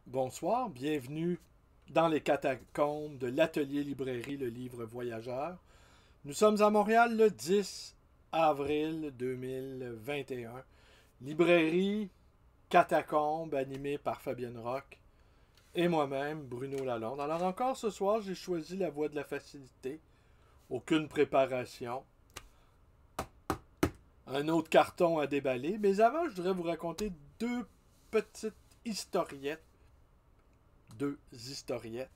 Bonsoir, bienvenue dans les catacombes de l'atelier librairie Le Livre Voyageur. Nous sommes à Montréal le 10 avril 2021. Librairie Catacombes animée par Fabienne Roch et moi-même, Bruno Lalonde. Alors encore ce soir, j'ai choisi la voie de la facilité. Aucune préparation. Un autre carton à déballer. Mais avant, je voudrais vous raconter petites historiettes deux historiettes,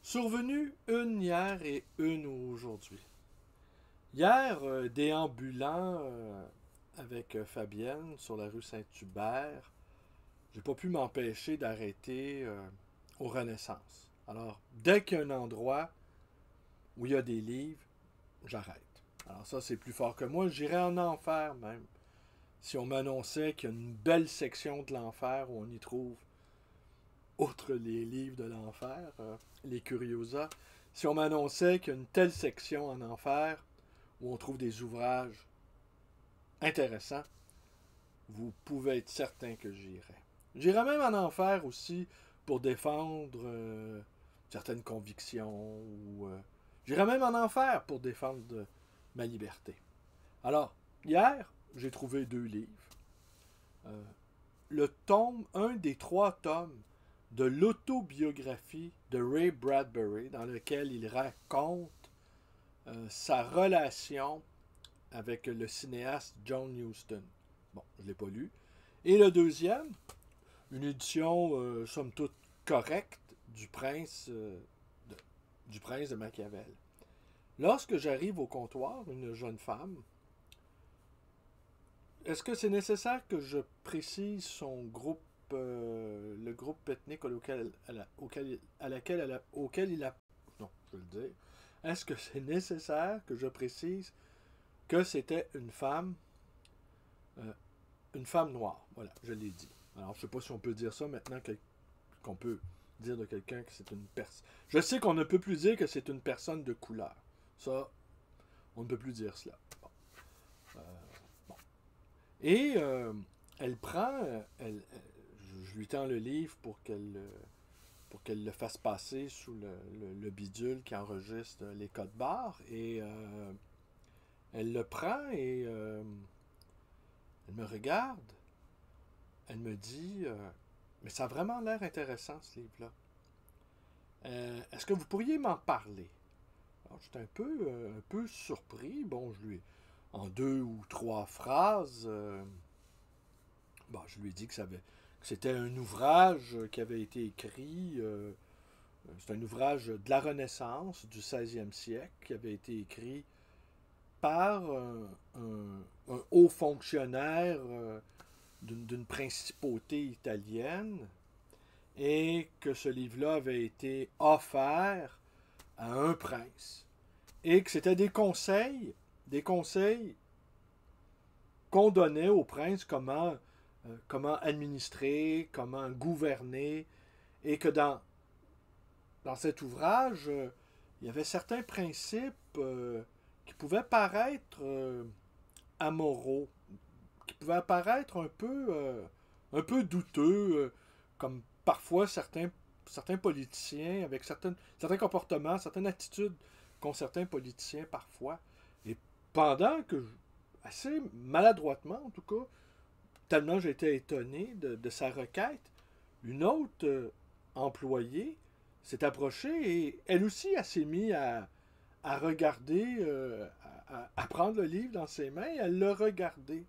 survenues une hier et une aujourd'hui. Hier, déambulant avec Fabienne sur la rue Saint-Hubert, j'ai pas pu m'empêcher d'arrêter aux Renaissances. Alors, dès qu'il y a un endroit où il y a des livres, j'arrête. Alors ça, c'est plus fort que moi. J'irais en enfer même. Si on m'annonçait qu'il y a une belle section de l'enfer où on y trouve outre les livres de l'enfer, les Curiosa, si on m'annonçait qu'il y a une telle section en enfer où on trouve des ouvrages intéressants, vous pouvez être certain que j'irai. J'irai même en enfer aussi pour défendre certaines convictions. J'irai même en enfer pour défendre ma liberté. Alors, hier, j'ai trouvé 2 livres. Un des 3 tomes de l'autobiographie de Ray Bradbury, dans lequel il raconte sa relation avec le cinéaste John Huston. Bon, je ne l'ai pas lu. Et le deuxième, une édition, somme toute, correcte du Prince de Machiavel. Lorsque j'arrive au comptoir, une jeune femme, est-ce que c'est nécessaire que je précise son groupe, le groupe ethnique auquel il a... Non, je vais le dire. Est-ce que c'est nécessaire que je précise que c'était une femme noire? Voilà, je l'ai dit. Alors, je ne sais pas si on peut dire ça maintenant qu'on peut dire de quelqu'un que c'est une personne. Je sais qu'on ne peut plus dire que c'est une personne de couleur. Ça, on ne peut plus dire cela. Bon. Bon. Et elle prend, je lui tends le livre pour qu'elle le fasse passer sous le bidule qui enregistre les codes barres. Et elle le prend et elle me regarde. Elle me dit mais ça a vraiment l'air intéressant ce livre-là. Est-ce que vous pourriez m'en parler? Alors j'étais un peu surpris. Bon, en 2 ou 3 phrases, je lui ai dit que c'était un ouvrage qui avait été écrit. C'est un ouvrage de la Renaissance, du 16e siècle, qui avait été écrit par un haut fonctionnaire d'une principauté italienne, et que ce livre-là avait été offert à un prince, et que c'était des conseils qu'on donnait au prince comment administrer, comment gouverner, et que dans cet ouvrage, il y avait certains principes qui pouvaient paraître amoraux, qui pouvaient apparaître un peu douteux, comme parfois certains politiciens, avec certains comportements, certaines attitudes qu'ont certains politiciens parfois. Et pendant que, assez maladroitement en tout cas, tellement j'étais étonné de sa requête, une autre employée s'est approchée et elle aussi, elle s'est mise à regarder, à prendre le livre dans ses mains, et elle l'a regardé.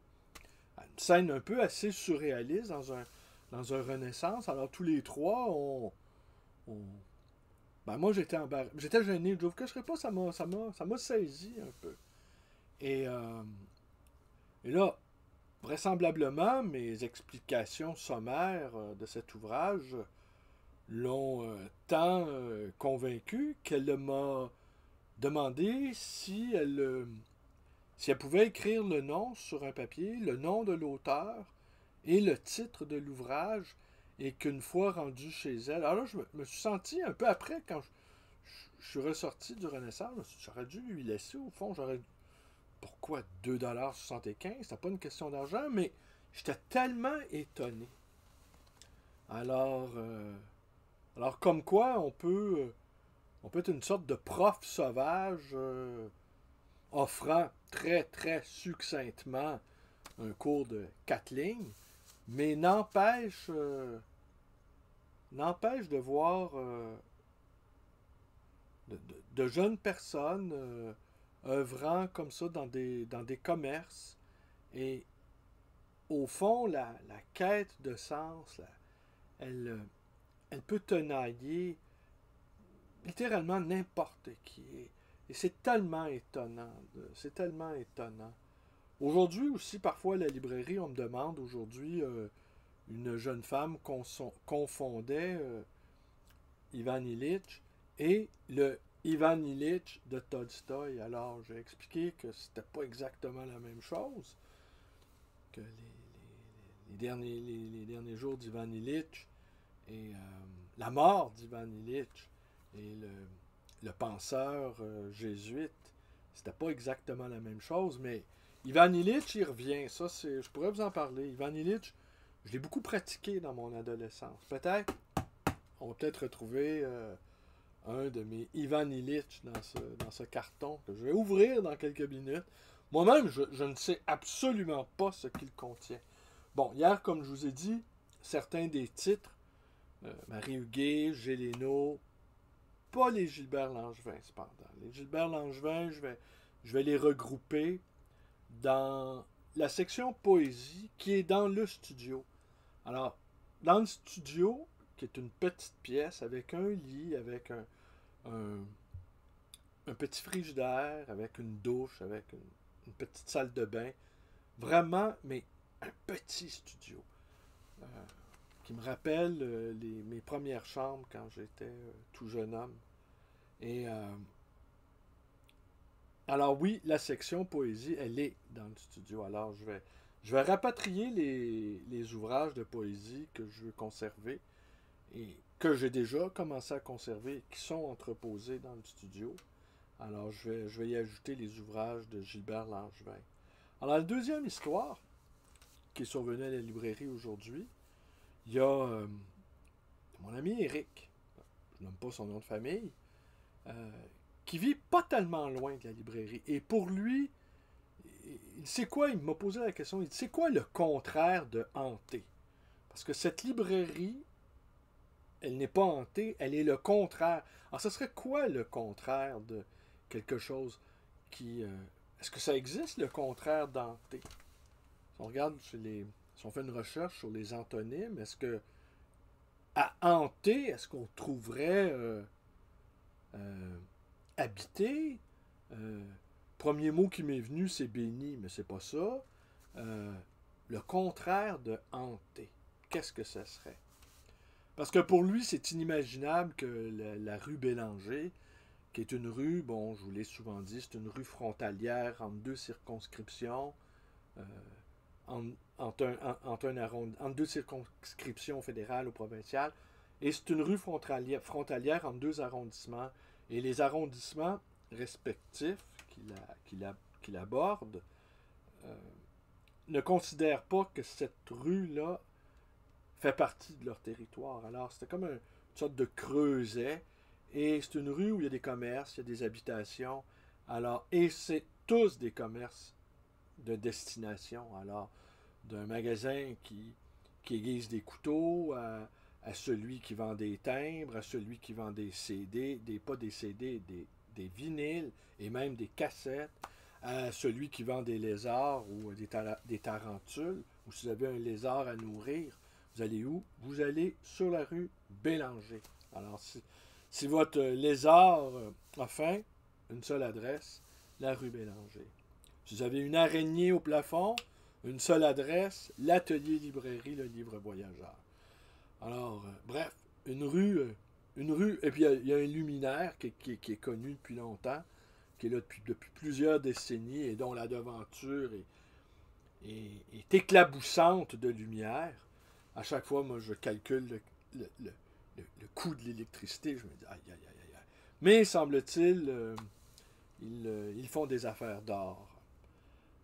Une scène un peu assez surréaliste dans un Renaissance. Alors tous les trois, moi j'étais gêné, je ne vous cacherai pas, ça m'a saisi un peu. Et, et là, vraisemblablement, mes explications sommaires de cet ouvrage l'ont tant convaincue qu'elle m'a demandé si elle pouvait écrire le nom sur un papier, le nom de l'auteur et le titre de l'ouvrage, et qu'une fois rendu chez elle... Alors là, je me suis senti un peu après, quand je suis ressorti du Renaissance, j'aurais dû lui laisser, au fond, pourquoi 2,75$? C'était pas une question d'argent, mais j'étais tellement étonné. Alors, alors comme quoi, on peut être une sorte de prof sauvage offrant très, très succinctement un cours de 4 lignes, mais n'empêche de voir de jeunes personnes œuvrant comme ça dans des commerces. Et au fond, la quête de sens, elle peut tenailler littéralement n'importe qui. Et c'est tellement étonnant. C'est tellement étonnant. Aujourd'hui aussi, parfois à la librairie, on me demande aujourd'hui, une jeune femme confondait Ivan Ilitch et le Ivan Ilitch de Tolstoï. Alors, j'ai expliqué que c'était pas exactement la même chose, que les derniers jours d'Ivan Ilitch et la mort d'Ivan Ilitch et le penseur jésuite, c'était pas exactement la même chose, mais Ivan Ilitch, il revient. Ça, je pourrais vous en parler. Ivan Ilitch, je l'ai beaucoup pratiqué dans mon adolescence. Peut-être, on va peut-être retrouver un de mes Ivan Ilitch dans ce carton que je vais ouvrir dans quelques minutes. Moi-même, je ne sais absolument pas ce qu'il contient. Bon, hier, comme je vous ai dit, certains des titres, Marie Huguet, Gélineau, pas les Gilbert Langevin, cependant. Les Gilbert Langevin, je vais les regrouper dans la section poésie qui est dans le studio. Alors, dans le studio, qui est une petite pièce avec un lit, avec un petit frigidaire, avec une douche, avec une petite salle de bain, vraiment, mais un petit studio. Euh, qui me rappelle mes premières chambres quand j'étais tout jeune homme. Et alors oui, la section poésie, elle est dans le studio. Alors je vais rapatrier les ouvrages de poésie que je veux conserver et que j'ai déjà commencé à conserver et qui sont entreposés dans le studio. Alors je vais y ajouter les ouvrages de Gilbert Langevin. Alors la deuxième histoire qui est survenue à la librairie aujourd'hui, il y a mon ami Eric, je nomme pas son nom de famille, euh, qui vit pas tellement loin de la librairie. Et pour lui, il sait quoi? Il m'a posé la question, il dit, c'est quoi le contraire de hanté? Parce que cette librairie, elle n'est pas hantée, elle est le contraire. Alors, ce serait quoi le contraire de quelque chose qui... est-ce que ça existe, le contraire d'hanté? Si on regarde, si on fait une recherche sur les antonymes, est-ce que à hanter, est-ce qu'on trouverait euh, habiter? Premier mot qui m'est venu, c'est béni, mais c'est pas ça. Euh, le contraire de hanter. Qu'est-ce que ça serait? Parce que pour lui, c'est inimaginable que la rue Bélanger, qui est une rue, bon, je vous l'ai souvent dit, c'est une rue frontalière entre deux circonscriptions, euh, entre deux circonscriptions fédérales ou provinciales, et c'est une rue frontalière entre deux arrondissements. Et les arrondissements respectifs qu'il aborde euh, ne considèrent pas que cette rue-là fait partie de leur territoire. Alors, c'était comme une sorte de creuset. Et c'est une rue où il y a des commerces, il y a des habitations. Alors, et c'est tous des commerces de destination. Alors, d'un magasin qui aiguise des couteaux, à celui qui vend des timbres, à celui qui vend des CD, pas des CD, des vinyles et même des cassettes, à celui qui vend des lézards ou des tarentules, ou si vous avez un lézard à nourrir, vous allez où? Vous allez sur la rue Bélanger. Alors, si votre lézard a faim, une seule adresse, la rue Bélanger. Si vous avez une araignée au plafond, une seule adresse, l'atelier librairie, le livre voyageur. Alors, bref, une rue, et puis il y a un luminaire qui est connu depuis longtemps, qui est là depuis plusieurs décennies et dont la devanture est éclaboussante de lumière. À chaque fois, moi, je calcule le coût de l'électricité. Je me dis, aïe, aïe, aïe, aïe. Mais, semble-t-il, ils font des affaires d'or.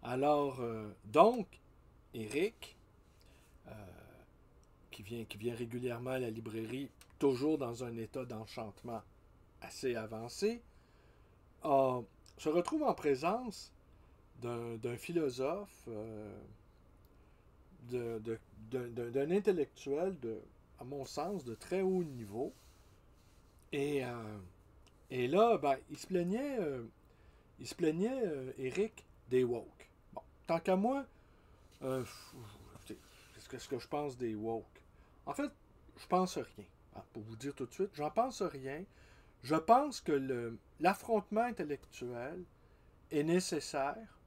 Alors, donc, Eric, qui vient régulièrement à la librairie, toujours dans un état d'enchantement assez avancé, se retrouve en présence d'un philosophe, d'un intellectuel, à mon sens, de très haut niveau. Et, là, ben, il se plaignait Eric, des woke. Bon, tant qu'à moi, qu'est-ce que je pense des woke? En fait, je pense rien. Pour vous dire tout de suite, j'en pense rien. Je pense que l'affrontement intellectuel est nécessaire.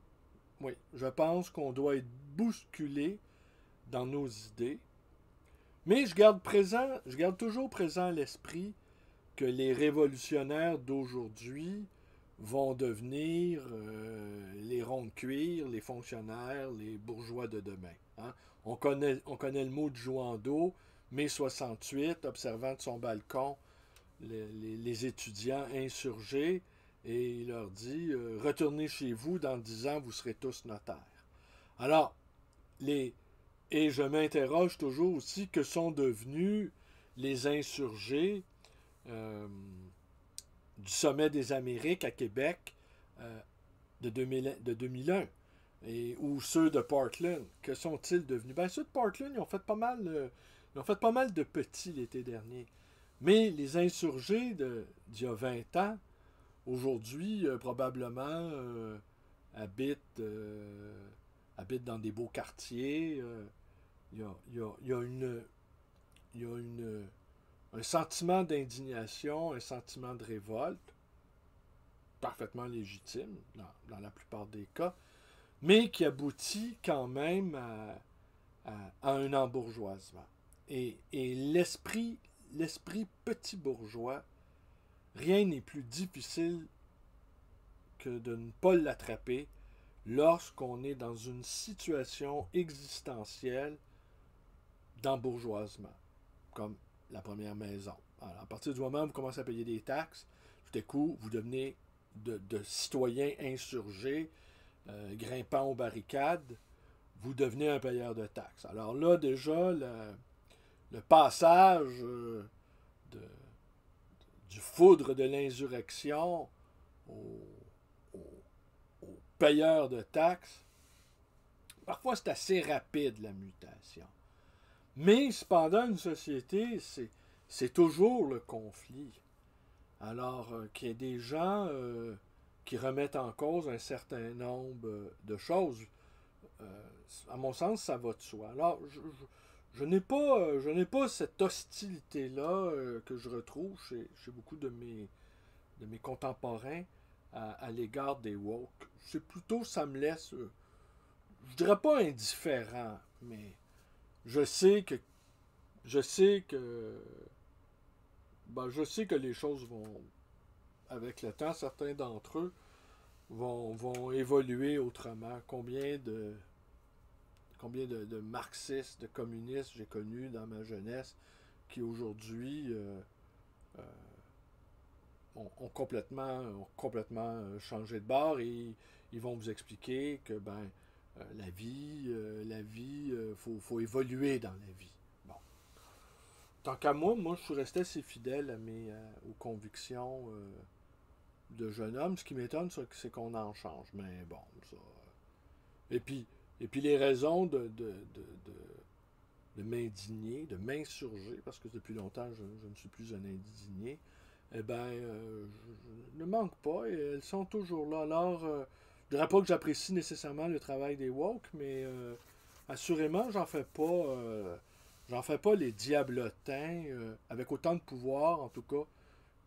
Oui, je pense qu'on doit être bousculé dans nos idées. Mais je garde toujours présent à l'esprit que les révolutionnaires d'aujourd'hui vont devenir les ronds de cuir, les fonctionnaires, les bourgeois de demain. Hein? On connaît le mot de Jouando, mai 68, observant de son balcon les étudiants insurgés, et il leur dit retournez chez vous, dans 10 ans, vous serez tous notaires. Alors, et je m'interroge toujours aussi que sont devenus les insurgés du sommet des Amériques à Québec de 2001, ou ceux de Portland. Que sont-ils devenus? Ben, ceux de Portland, ils ont fait pas mal de petits l'été dernier. Mais les insurgés d'il y a 20 ans, aujourd'hui, probablement habitent dans des beaux quartiers. Il y a un sentiment d'indignation, un sentiment de révolte, parfaitement légitime dans la plupart des cas, mais qui aboutit quand même à un embourgeoisement. Et l'esprit petit bourgeois, rien n'est plus difficile que de ne pas l'attraper lorsqu'on est dans une situation existentielle d'embourgeoisement, comme la première maison. Alors, à partir du moment où vous commencez à payer des taxes, tout à coup, vous devenez de citoyens insurgés, grimpant aux barricades, vous devenez un payeur de taxes. Alors là, déjà, le passage du foudre de l'insurrection au payeur de taxes, parfois c'est assez rapide, la mutation. Mais cependant, une société, c'est toujours le conflit. Alors qu'il y ait des gens qui remettent en cause un certain nombre de choses, à mon sens, ça va de soi. Alors, je n'ai pas cette hostilité-là que je retrouve chez beaucoup de mes contemporains à l'égard des woke. C'est plutôt, ça me laisse, je dirais pas indifférent, mais je sais que les choses vont, avec le temps, certains d'entre eux vont évoluer autrement. Combien de marxistes, de communistes j'ai connus dans ma jeunesse qui aujourd'hui ont complètement changé de bord, et ils vont vous expliquer que la vie, faut évoluer dans la vie. Bon. Tant qu'à moi, je suis resté assez fidèle aux convictions de jeune homme. Ce qui m'étonne, c'est qu'on en change. Mais bon, ça. Et puis les raisons de m'indigner, de m'insurger, parce que depuis longtemps, je ne suis plus un indigné, je ne manque pas, et elles sont toujours là. Alors, je ne dirais pas que j'apprécie nécessairement le travail des woke, mais assurément, j'en fais pas les diablotins, avec autant de pouvoir, en tout cas,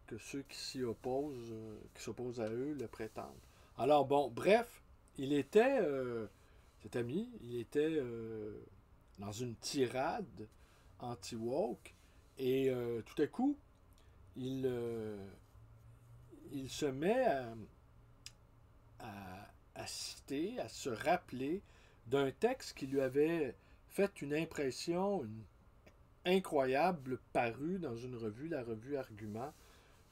que ceux qui s'opposent à eux, le prétendent. Alors, bon, bref, cet ami, il était dans une tirade anti-woke, et tout à coup, il se met à citer, à se rappeler d'un texte qui lui avait fait une impression incroyable, paru dans une revue, la revue Argument,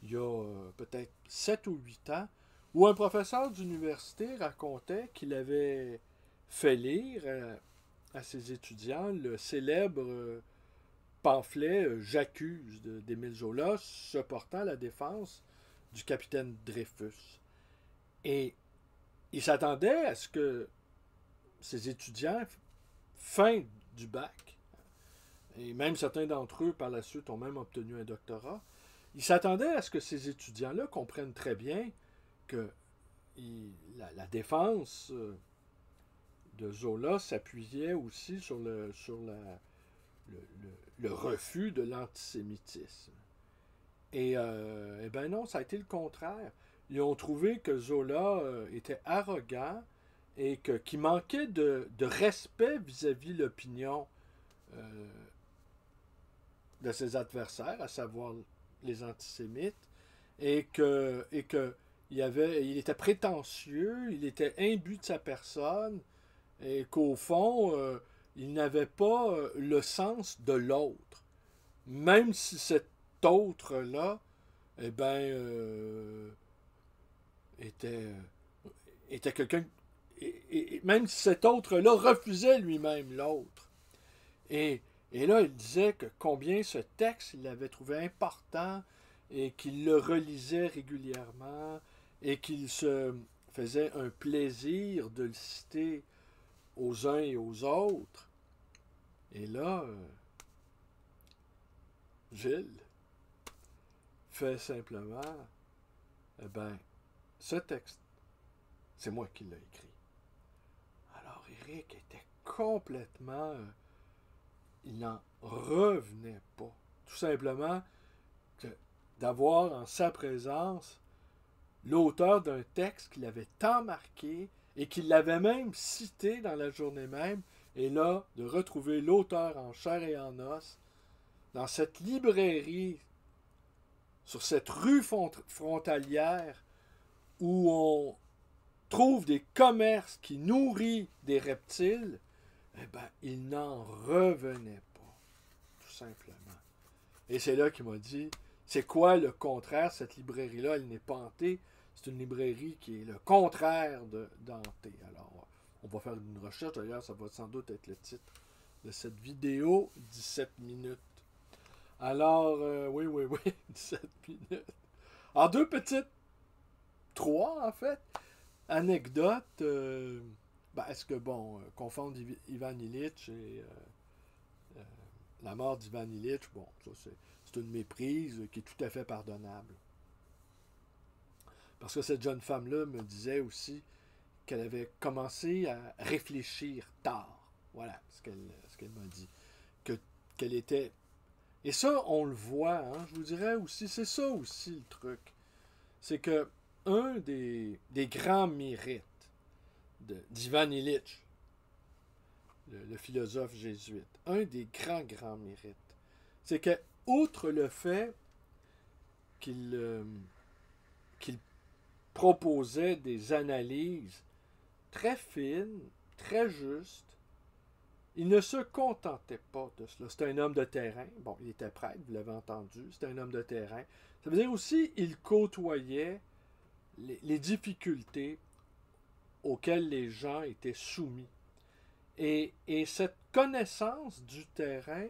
il y a peut-être 7 ou 8 ans, où un professeur d'université racontait qu'il avait fait lire à ses étudiants le célèbre pamphlet J'accuse d'Émile Zola se portant à la défense du capitaine Dreyfus. Et il s'attendait à ce que ses étudiants, fin du bac, et même certains d'entre eux par la suite ont même obtenu un doctorat, il s'attendait à ce que ces étudiants-là comprennent très bien que la défense de Zola s'appuyait aussi sur le refus de l'antisémitisme. Et ben non, ça a été le contraire. Ils ont trouvé que Zola était arrogant et qu'il manquait de respect vis-à-vis l'opinion de ses adversaires, à savoir les antisémites, et que il était prétentieux, il était imbu de sa personne, et qu'au fond, il n'avait pas le sens de l'autre. Même si cet autre-là, eh ben, était quelqu'un... Et même si cet autre-là refusait lui-même l'autre. Et là, il disait que combien ce texte, il l'avait trouvé important, et qu'il le relisait régulièrement, et qu'il se faisait un plaisir de le citer aux uns et aux autres. Et là, Gilles fait simplement, eh ben, ce texte, c'est moi qui l'ai écrit. Alors Éric était complètement... il n'en revenait pas. Tout simplement d'avoir en sa présence l'auteur d'un texte qui l'avait tant marqué et qu'il l'avait même cité dans la journée même, et là, de retrouver l'auteur en chair et en os dans cette librairie, sur cette rue frontalière où on trouve des commerces qui nourrissent des reptiles, eh ben, il n'en revenait pas, tout simplement. Et c'est là qu'il m'a dit, c'est quoi le contraire? Cette librairie-là, elle n'est pas hantée. C'est une librairie qui est le contraire d'hantée. Alors, on va faire une recherche. D'ailleurs, ça va sans doute être le titre de cette vidéo, 17 minutes. Alors, oui, 17 minutes. Alors, trois, en fait, anecdotes. Est-ce que, confondre Ivan Illich et la mort d'Ivan Illich, bon, ça c'est une méprise qui est tout à fait pardonnable. Parce que cette jeune femme-là me disait aussi qu'elle avait commencé à réfléchir tard. Voilà ce qu'elle m'a dit. Qu'elle était... Et ça, on le voit, hein, je vous dirais aussi, c'est ça aussi le truc. C'est que un des grands mérites d'Ivan Illich, le philosophe jésuite, un des grands mérites, c'est que, outre le fait qu'il proposait des analyses très fines, très justes, il ne se contentait pas de cela. C'était un homme de terrain. Bon, il était prêtre, vous l'avez entendu. C'était un homme de terrain. Ça veut dire aussi qu'il côtoyait les difficultés auxquelles les gens étaient soumis. Et cette connaissance du terrain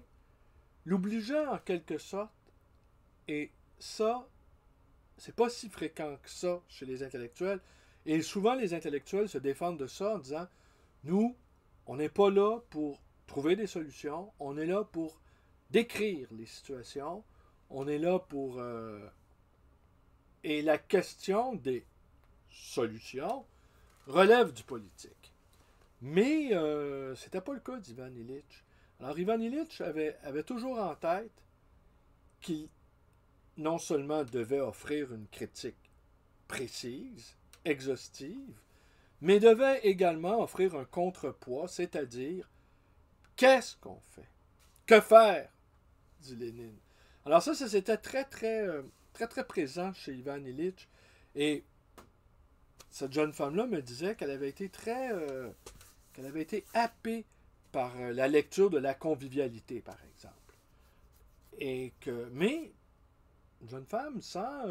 l'obligeait en quelque sorte, et ça, c'est pas si fréquent que ça chez les intellectuels, et souvent les intellectuels se défendent de ça en disant, nous, on n'est pas là pour trouver des solutions, on est là pour décrire les situations, on est là pour... Et la question des solutions relève du politique. Mais c'était pas le cas d'Ivan Illich. Alors Ivan Illich avait toujours en tête qu'il non seulement devait offrir une critique précise, exhaustive, mais devait également offrir un contrepoids, c'est-à-dire qu'est-ce qu'on fait? Que faire? Dit Lénine. Alors ça c'était très présent chez Ivan Illich. Et cette jeune femme-là me disait qu'elle avait été qu'elle avait été happée par la lecture de La Convivialité, par exemple. Mais une jeune femme sans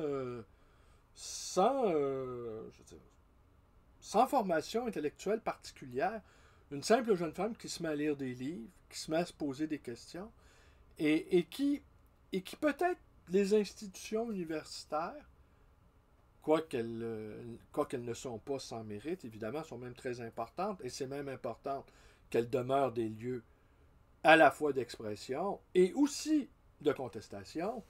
formation intellectuelle particulière, une simple jeune femme qui se met à lire des livres, qui se met à se poser des questions, et qui peut-être les institutions universitaires, quoiqu'elles ne sont pas sans mérite, évidemment, sont même très importantes, et c'est même important qu'elles demeurent des lieux à la fois d'expression et aussi de contestation.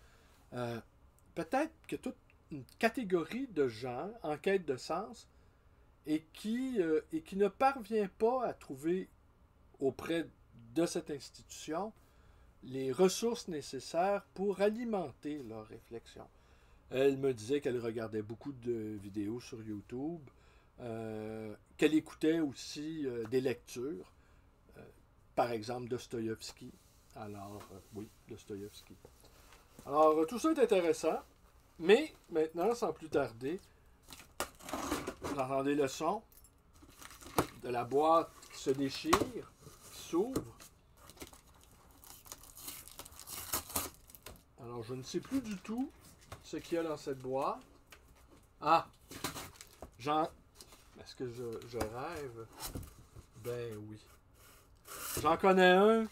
Peut-être que toute une catégorie de gens en quête de sens et qui ne parvient pas à trouver auprès de cette institution les ressources nécessaires pour alimenter leur réflexion. Elle me disait qu'elle regardait beaucoup de vidéos sur YouTube, qu'elle écoutait aussi des lectures, par exemple Dostoïevski. Alors, oui, Dostoïevski. Alors, tout ça est intéressant, mais maintenant, sans plus tarder, vous entendez le son de la boîte qui se déchire, qui s'ouvre. Alors, je ne sais plus du tout ce qu'il y a dans cette boîte. Ah! Est-ce que je rêve? Ben oui. J'en connais un.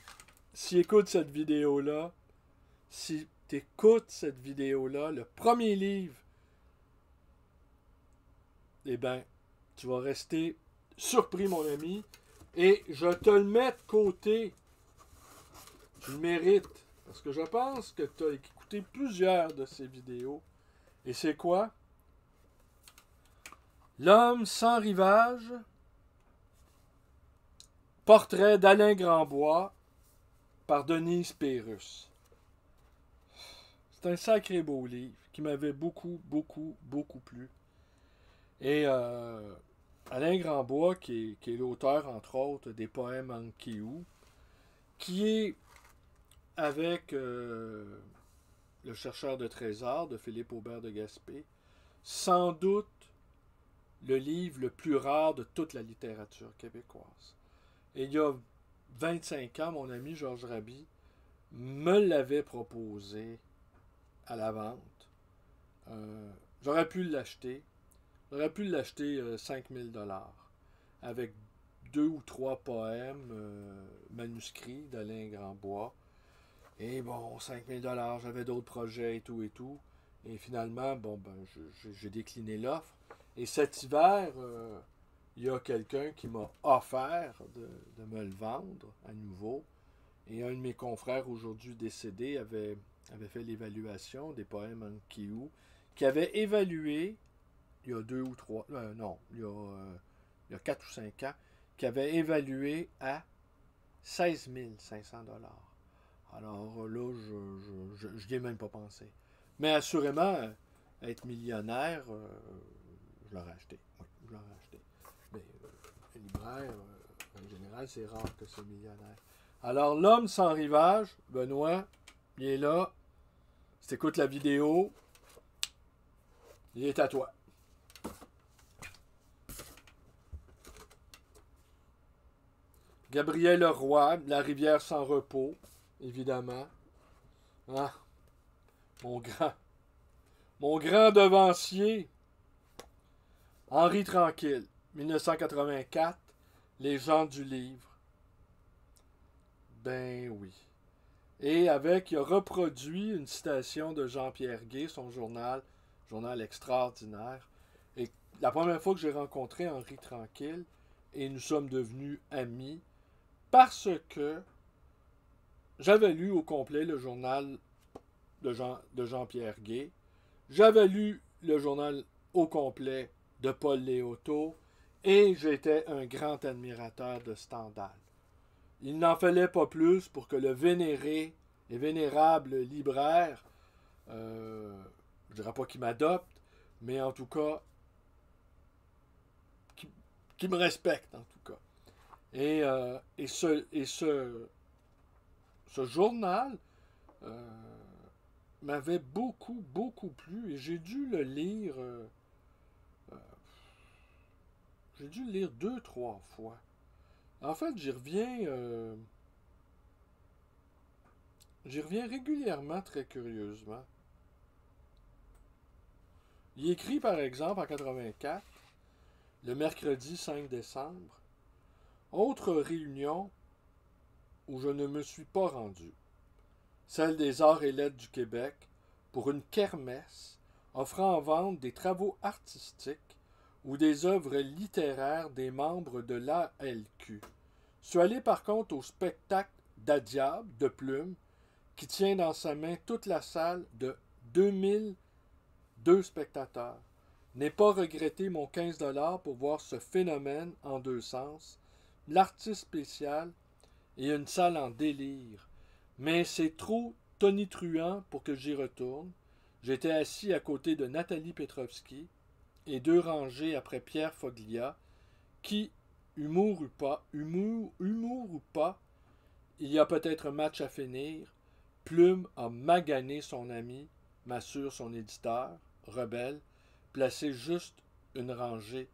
S'il écoute cette vidéo-là, si tu écoutes cette vidéo-là, le premier livre, eh ben, tu vas rester surpris, mon ami, et je te le mets de côté. Tu le mérites. Parce que je pense que tu as écouté plusieurs de ces vidéos. Et c'est quoi? L'homme sans rivage, portrait d'Alain Grandbois par Denise Pérusse. C'est un sacré beau livre qui m'avait beaucoup, beaucoup, beaucoup plu. Et Alain Grandbois, qui est l'auteur, entre autres, des poèmes Ankiou, qui est avec le chercheur de trésors de Philippe Aubert de Gaspé, sans doute le livre le plus rare de toute la littérature québécoise. Et il y a 25 ans, mon ami Georges Raby me l'avait proposé à la vente. J'aurais pu l'acheter. J'aurais pu l'acheter 5000 $, avec 2 ou 3 poèmes manuscrits d'Alain Grandbois. Et bon, 5000 $, j'avais d'autres projets et tout et tout. Et finalement, bon, ben, j'ai décliné l'offre. Et cet hiver, il y a quelqu'un qui m'a offert de me le vendre à nouveau. Et un de mes confrères, aujourd'hui décédé, avait fait l'évaluation des poèmes Ankiou, qui avait évalué, il y a 2 ou 3, non, il y a 4 ou 5 ans, qui avait évalué à 16 500 $. Alors là, je n'y ai même pas pensé. Mais assurément, être millionnaire, je l'aurais acheté. Oui, je l'aurais acheté. Mais les libraires, en général, c'est rare que c'est millionnaire. Alors, l'homme sans rivage, Benoît, il est là. Si tu écoutes la vidéo, il est à toi. Gabriel Leroy, La rivière sans repos, évidemment. Ah, mon grand devancier. Henri Tranquille, 1984, Les gens du livre. Ben oui. Et il a reproduit une citation de Jean-Pierre Gay, son journal extraordinaire. Et la première fois que j'ai rencontré Henri Tranquille, et nous sommes devenus amis, parce que j'avais lu au complet le journal de Jean-Pierre Gay, j'avais lu le journal au complet de Paul Léoto, et j'étais un grand admirateur de Stendhal. Il n'en fallait pas plus pour que le vénéré et vénérable libraire, je ne dirais pas qu'il m'adopte, mais en tout cas, qui me respecte en tout cas. Et ce journal m'avait beaucoup, beaucoup plu, et j'ai dû le lire, j'ai dû le lire 2-3 fois. En fait, j'y reviens régulièrement, très curieusement. Il écrit, par exemple, en 84, le mercredi 5 décembre, autre réunion où je ne me suis pas rendu. celle des arts et lettres du Québec, pour une kermesse offrant en vente des travaux artistiques ou des œuvres littéraires des membres de l'ALQ. Je suis allé par contre au spectacle d'Adiable de Plume, qui tient dans sa main toute la salle de 2002 spectateurs. N'ai pas regretté mon 15$ pour voir ce phénomène en deux sens, l'artiste spécial et une salle en délire. Mais c'est trop tonitruant pour que j'y retourne. J'étais assis à côté de Nathalie Petrovski et deux rangées après Pierre Foglia, qui, humour ou pas, il y a peut-être un match à finir. Plume a magané son ami, m'assure son éditeur, rebelle, placé juste une rangée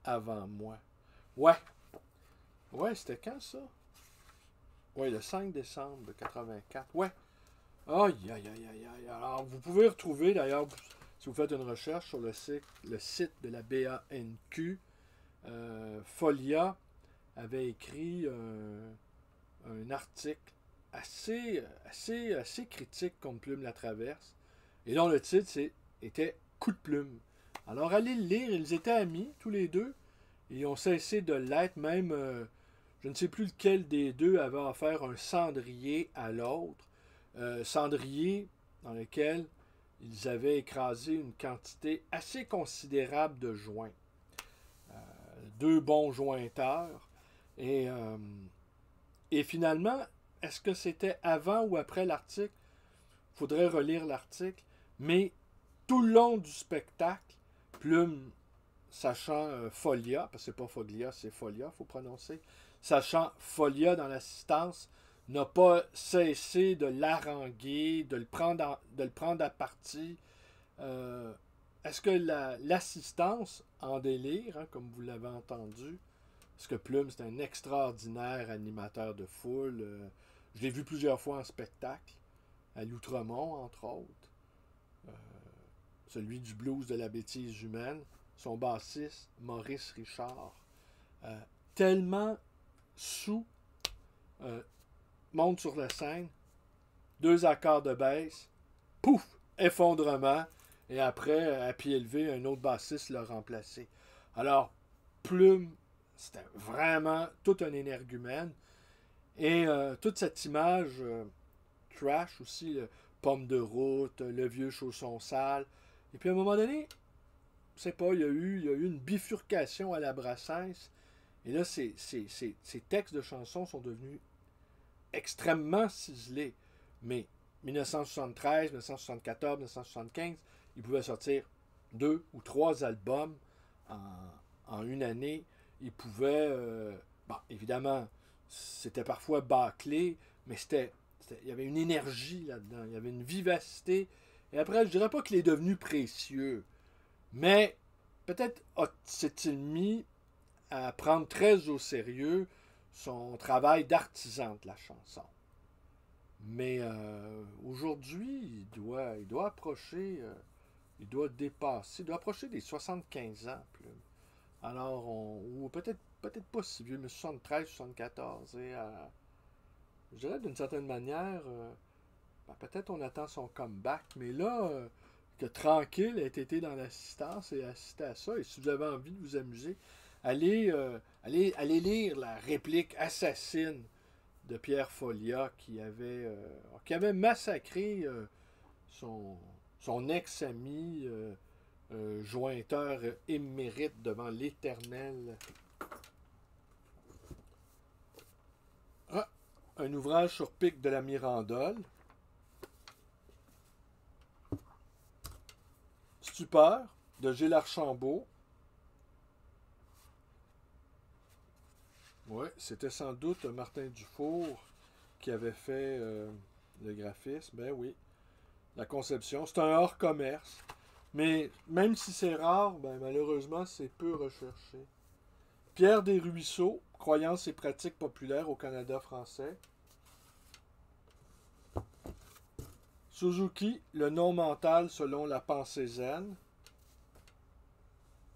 avant moi. Ouais. Ouais, c'était quand ça? Ouais, le 5 décembre de 84. Ouais. Aïe, aïe, aïe, aïe, aïe. Alors, vous pouvez retrouver, d'ailleurs, si vous faites une recherche sur le site de la BANQ, Folia avait écrit un article assez critique comme Plume la traverse, et dont le titre était Coup de plume. Alors, allez le lire, ils étaient amis, tous les deux, et ils ont cessé de l'être, même, je ne sais plus lequel des deux avait offert un cendrier à l'autre, cendrier dans lequel ils avaient écrasé une quantité assez considérable de joints. Deux bons jointeurs. Et finalement, est-ce que c'était avant ou après l'article? Il faudrait relire l'article. Mais tout le long du spectacle, Plume, sachant Folia, parce que c'est pas Foglia, c'est Folia, il faut prononcer, sachant Folia dans l'assistance, n'a pas cessé de l'haranguer, de le prendre à partie. Est-ce que l'assistance en délire, hein, comme vous l'avez entendu, parce que Plume, c'est un extraordinaire animateur de foule. Je l'ai vu plusieurs fois en spectacle, à l'Outremont, entre autres. Celui du blues de la bêtise humaine. Son bassiste, Maurice Richard. Tellement sous, monte sur la scène, deux accords de basse, pouf, effondrement, et après, à pied levé, un autre bassiste l'a remplacé. Alors, Plume, c'était vraiment tout un énergumène. Et toute cette image trash aussi, pomme de route, le vieux chausson sale. Et puis à un moment donné, je sais pas, il y a eu une bifurcation à la Brassens. Et là, ces textes de chansons sont devenus extrêmement ciselés. Mais 1973, 1974, 1975, ils pouvaient sortir 2 ou 3 albums en une année. Ils pouvaient, évidemment, c'était parfois bâclé, mais il y avait une énergie là-dedans, il y avait une vivacité. Et après, je dirais pas qu'il est devenu précieux, mais peut-être s'est-il mis à prendre très au sérieux son travail d'artisan de la chanson. Mais aujourd'hui, il doit approcher, il doit dépasser, il doit approcher des 75 ans. Alors, ou peut-être pas si vieux, mais 73, 74. Et je dirais d'une certaine manière, peut-être on attend son comeback, mais là, que Tranquille ait été dans l'assistance et assisté à ça, et si vous avez envie de vous amuser, allez lire la réplique assassine de Pierre Foglia qui avait massacré son ex-ami jointeur émérite devant l'Éternel. Un ouvrage sur Pic de la Mirandole. Stupeur de Gilles Archambault. Oui, c'était sans doute Martin Dufour qui avait fait le graphisme. Ben oui, la conception. C'est un hors commerce. Mais même si c'est rare, malheureusement, c'est peu recherché. Pierre Desruisseaux, Croyances et pratiques populaires au Canada français. Suzuki, le non mental selon la pensée zen.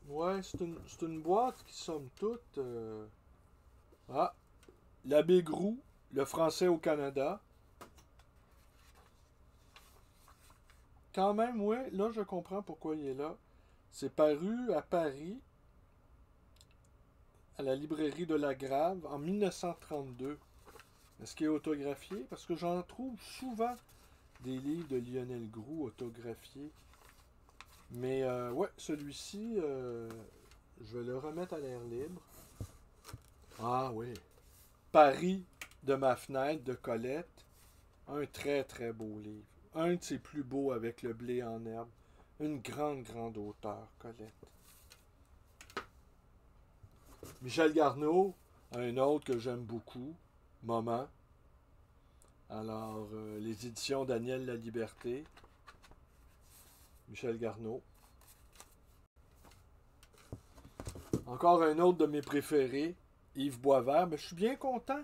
Ouais, c'est une boîte qui somme toute. L'abbé Groux, le français au Canada. quand même, oui, là, je comprends pourquoi il est là. C'est paru à Paris, à la librairie de la Grave, en 1932. Est-ce qu'il est autographié? Parce que j'en trouve souvent des livres de Lionel Groulx autographiés. Mais, ouais, celui-ci, je vais le remettre à l'air libre. Ah oui. Paris de ma fenêtre de Colette. Un très très beau livre. Un de ses plus beaux avec le blé en herbe. Une grande, grande auteure, Colette. Michel Garneau, un autre que j'aime beaucoup, Moment. Alors, les éditions Daniel La Liberté. Michel Garneau. Encore un autre de mes préférés, Yves Boisvert. Mais je suis bien content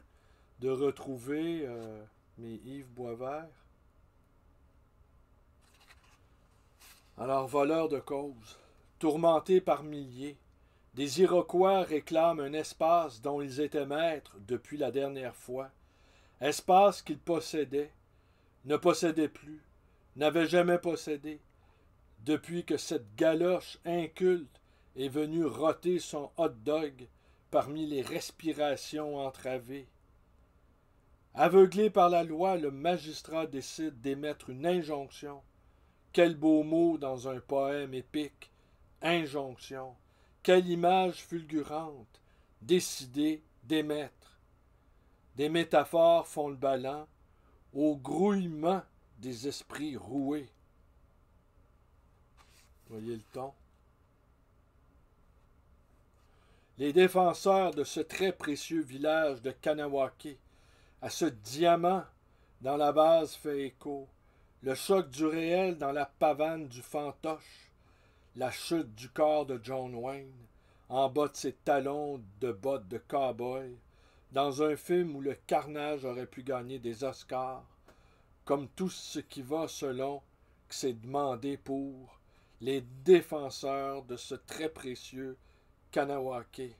de retrouver mes Yves Boisvert. Alors, voleurs de cause, tourmentés par milliers, des Iroquois réclament un espace dont ils étaient maîtres depuis la dernière fois. Espace qu'ils possédaient, ne possédaient plus, n'avaient jamais possédé, depuis que cette galoche inculte est venue roter son hot-dog parmi les respirations entravées. Aveuglé par la loi, le magistrat décide d'émettre une injonction. Quel beau mot dans un poème épique. Injonction. Quelle image fulgurante. Décider d'émettre. Des métaphores font le ballon au grouillement des esprits roués. Voyez le ton. Les défenseurs de ce très précieux village de Kanawake, à ce diamant dans la base fait écho, le choc du réel dans la pavane du fantoche, la chute du corps de John Wayne, en bas de ses talons de bottes de cow-boy, dans un film où le carnage aurait pu gagner des Oscars, comme tout ce qui va selon que c'est demandé pour les défenseurs de ce très précieux Kanawake.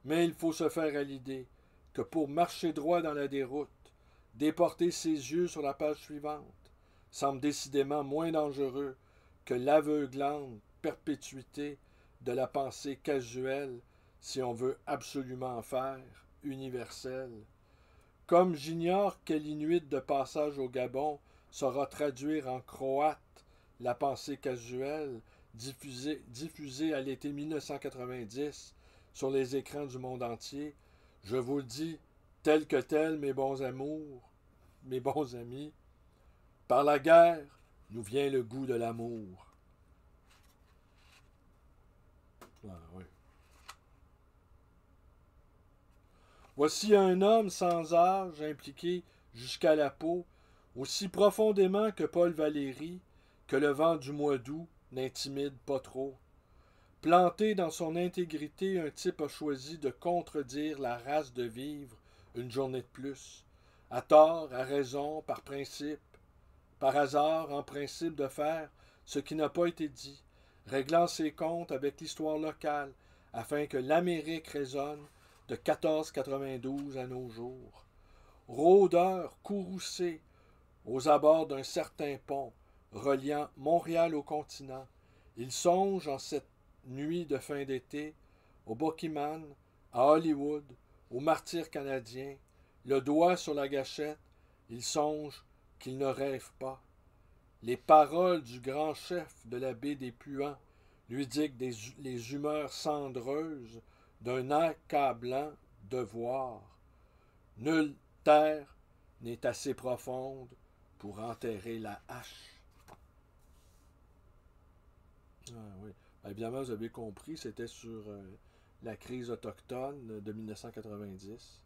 Mais il faut se faire à l'idée que pour marcher droit dans la déroute, déporter ses yeux sur la page suivante, semble décidément moins dangereux que l'aveuglante perpétuité de la pensée casuelle si on veut absolument faire universelle. Comme j'ignore quel Inuit de passage au Gabon saura traduire en croate la pensée casuelle diffusée à l'été 1990 sur les écrans du monde entier, je vous le dis, tel que tel, mes bons amours, mes bons amis, par la guerre nous vient le goût de l'amour. Ah, oui. Voici un homme sans âge, impliqué jusqu'à la peau, aussi profondément que Paul Valéry, que le vent du mois d'août n'intimide pas trop. Planté dans son intégrité, un type a choisi de contredire la race de vivre une journée de plus. À tort, à raison, par principe, par hasard, en principe de faire ce qui n'a pas été dit, réglant ses comptes avec l'histoire locale, afin que l'Amérique résonne de 1492 à nos jours. Rôdeur courroucé aux abords d'un certain pont reliant Montréal au continent, il songe en cette nuit de fin d'été au Bokiman, à Hollywood, aux martyrs canadiens, le doigt sur la gâchette, il songe qu'il ne rêve pas. Les paroles du grand chef de la baie des Puants lui dictent les humeurs cendreuses d'un accablant devoir. Nulle terre n'est assez profonde pour enterrer la hache. Ah, oui. Évidemment, vous avez compris, c'était sur la crise autochtone de 1990.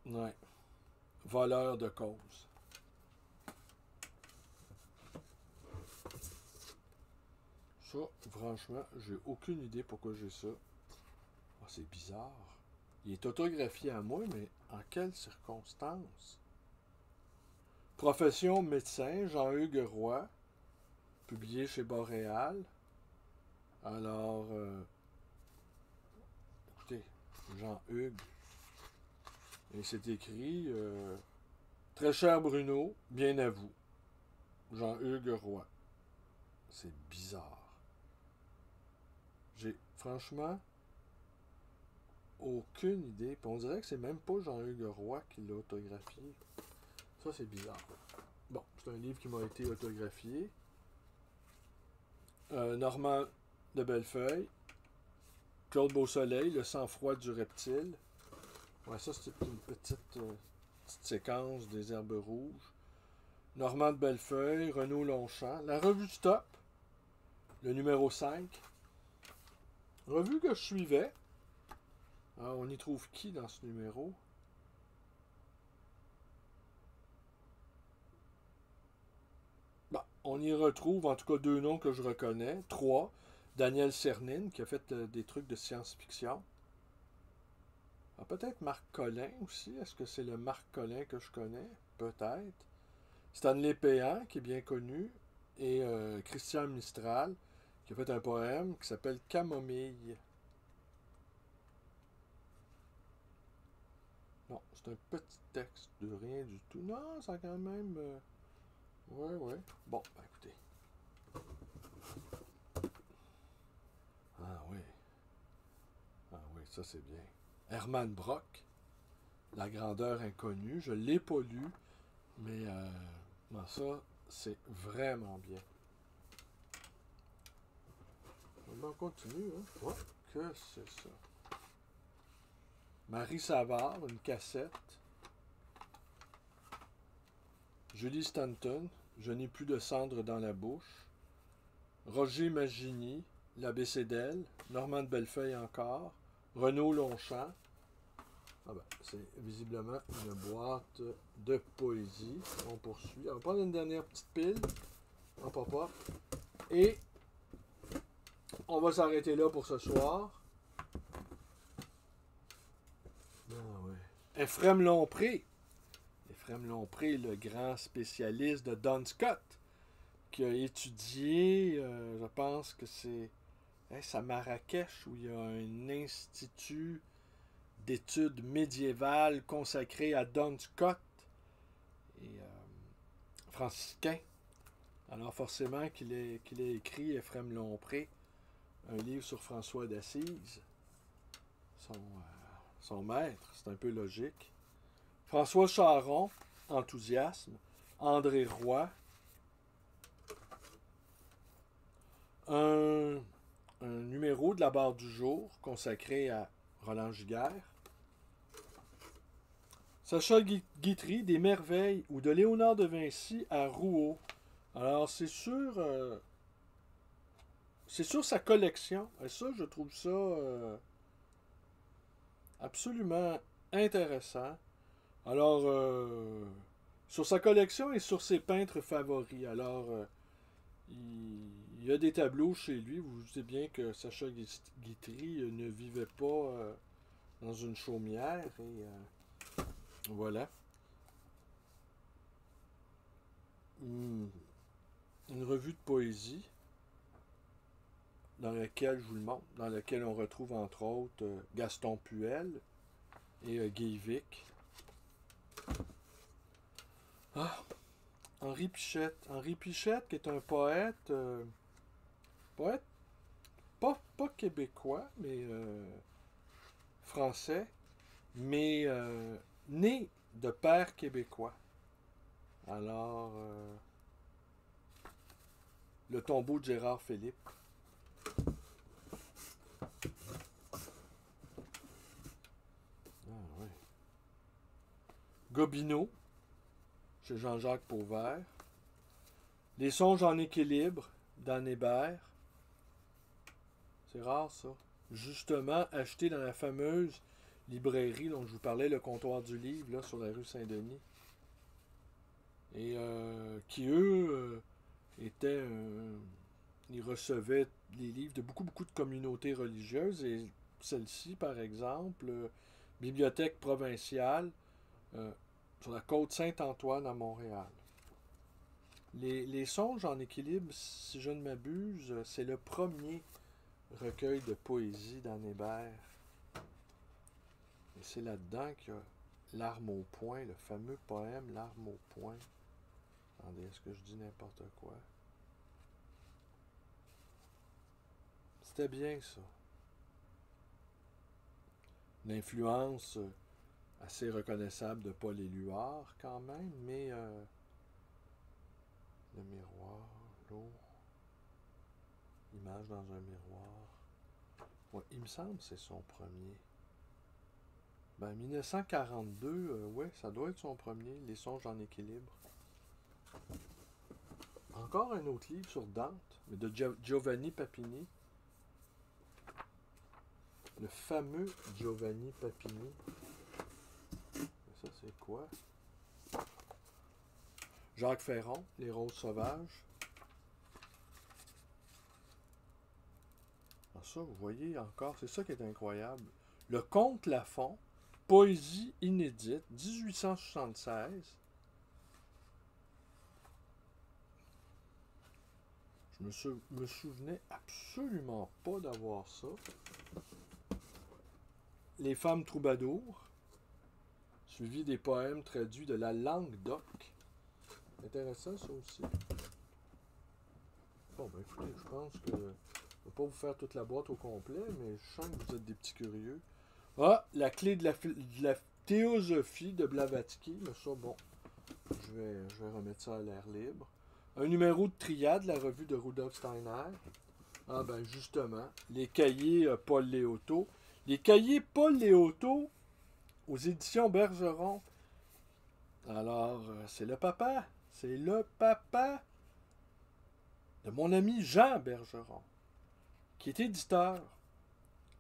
Ouais. Voleur de cause. Ça, franchement, j'ai aucune idée pourquoi j'ai ça. Oh, c'est bizarre. Il est autographié à moi, mais en quelles circonstances? Profession médecin, Jean-Hugues Roy, publié chez Boréal. Alors, écoutez, Jean-Hugues, et c'est écrit Très cher Bruno, bien à vous. Jean-Hugues Roy. C'est bizarre. J'ai franchement aucune idée. Puis on dirait que c'est même pas Jean-Hugues Roy qui l'a autographié. Ça, c'est bizarre. Bon, c'est un livre qui m'a été autographié. Normand de Bellefeuille. Claude Beausoleil, Le sang-froid du reptile. Ouais, ça, c'est une petite séquence des Herbes rouges. Normand de Bellefeuille, Renaud Longchamp. La revue Stop, le numéro 5. Revue que je suivais. Ah, on y trouve qui dans ce numéro? Bon, on y retrouve en tout cas 2 noms que je reconnais. 3. Daniel Cernine, qui a fait des trucs de science-fiction. Ah, peut-être Marc Collin aussi. Est-ce que c'est le Marc Collin que je connais? Peut-être. Stanley Péan, qui est bien connu. Et Christian Mistral, qui a fait un poème qui s'appelle Camomille. Non, c'est un petit texte de rien du tout. Non, ça a quand même... ouais. Bon, ben écoutez. Ah oui. Ah oui, ça c'est bien. Hermann Brock, La grandeur inconnue. Je ne l'ai pas lu, mais ça, c'est vraiment bien. On continue, hein? Ouais, que c'est ça? Marie Savard, une cassette. Julie Stanton, Je n'ai plus de cendre dans la bouche. Roger Magini, L'Abécédelle. Normand de Bellefeuille encore. Renaud Longchamp. Ah ben, c'est visiblement une boîte de poésie. On poursuit. On va prendre une dernière petite pile. Hop, hop, hop. Et on va s'arrêter là pour ce soir. Ah ouais. Ephrem Lompré. Ephrem Lompré, le grand spécialiste de Don Scott, qui a étudié, je pense que c'est à Marrakech, où il y a un institut d'études médiévales consacré à Don Scott et franciscain. Alors forcément qu'il a écrit, Ephrem Lompré, un livre sur François d'Assise, son maître, c'est un peu logique. François Charon, Enthousiasme. André Roy. Un numéro de la barre du jour consacré à Roland Giguère. Sacha Guitry, Des merveilles, ou de Léonard de Vinci à Rouault. Alors, c'est sur sa collection. Et ça, je trouve ça absolument intéressant. Alors, sur sa collection et sur ses peintres favoris. Alors, il y a des tableaux chez lui. Vous vous doutez bien que Sacha Guitry ne vivait pas dans une chaumière. Et voilà. Une revue de poésie dans laquelle, je vous le montre, dans laquelle on retrouve entre autres Gaston Puel et Guy Vic. Ah, Henri Pichette. Henri Pichette, qui est un poète, poète pas québécois, mais français, mais né de père québécois. Alors, Le tombeau de Gérard Philippe. Ah, ouais. Gobineau, chez Jean-Jacques Pauvert. Les songes en équilibre, d'Anne Hébert. C'est rare, ça. Justement, acheté dans la fameuse librairie dont je vous parlais, le comptoir du livre, là, sur la rue Saint-Denis. Et qui, eux, étaient... ils recevaient les livres de beaucoup de communautés religieuses. Et celle-ci, par exemple, Bibliothèque provinciale, sur la côte Saint-Antoine à Montréal. Les songes en équilibre, si je ne m'abuse, c'est le premier recueil de poésie d'Anne Hébert. Et c'est là-dedans qu'il y a L'arme au poing, le fameux poème L'arme au poing. Attendez, est-ce que je dis n'importe quoi? C'était bien ça. L'influence assez reconnaissable de Paul Éluard quand même, mais le miroir, l'eau, image dans un miroir. Ouais, il me semble que c'est son premier. Ben, 1942, ouais, ça doit être son premier, Les songes en équilibre. Encore un autre livre sur Dante, mais de Giovanni Papini. Le fameux Giovanni Papini. Ça, c'est quoi? Jacques Ferron, Les roses sauvages. Alors ça, vous voyez encore, c'est ça qui est incroyable. Le Comte Lafon, poésie inédite, 1876. Je me souvenais absolument pas d'avoir ça. Les femmes troubadours, suivi des poèmes traduits de la langue d'oc. Intéressant ça aussi. Bon, ben écoutez, je pense que je ne vais pas vous faire toute la boîte au complet, mais je sens que vous êtes des petits curieux. Ah, la clé de la théosophie de Blavatsky, mais ça, bon, je vais remettre ça à l'air libre. Un numéro de triade, la revue de Rudolf Steiner. Ah ben justement, les cahiers Paul Léoto. Les cahiers Paul Léoto aux éditions Bergeron. Alors, c'est le papa de mon ami Jean Bergeron, qui est éditeur.